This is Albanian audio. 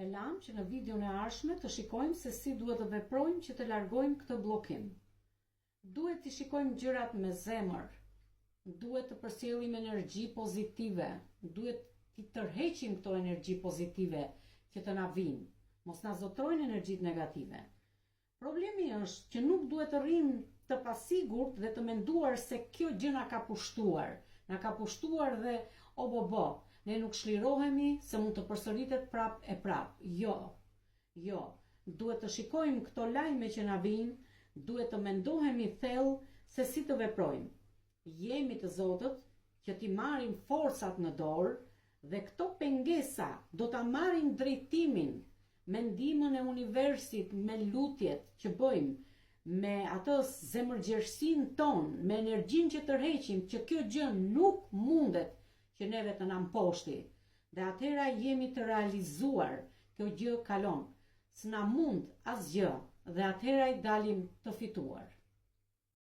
E lam që në videon e ardhshme të shikojmë se si duhet të veprojmë që të largojmë këtë bllokim. Duhet të shikojmë gjërat me zemër, duhet të përsjellim energji pozitive, duhet të tërheqim këto energji pozitive që të na vinë, mos na zotrojnë energjitë negative. Problemi është që nuk duhet të rrim të pasigurt dhe të menduar se kjo gjë na ka pushtuar dhe o bo, ne nuk shlirohemi se mund të përsëritet prap e prap. Jo, duhet të shikojmë këto lajme që na vinë, duhet të mendohemi thellë se si të veprojmë. Jemi të Zotët që t'i marrim forcat në dorë dhe këto pengesa do ta marrin drejtimin me ndihmën e universit, me lutjet që bëjmë, me atë zemërgjerësinë tonë, me energjinë që tërheqim, që kjo gjë nuk mundet që neve të na mposhti. Dhe atëhera jemi të realizuar, kjo gjë kalon. S'na mund asgjë dhe atëhera i dalim të fituar.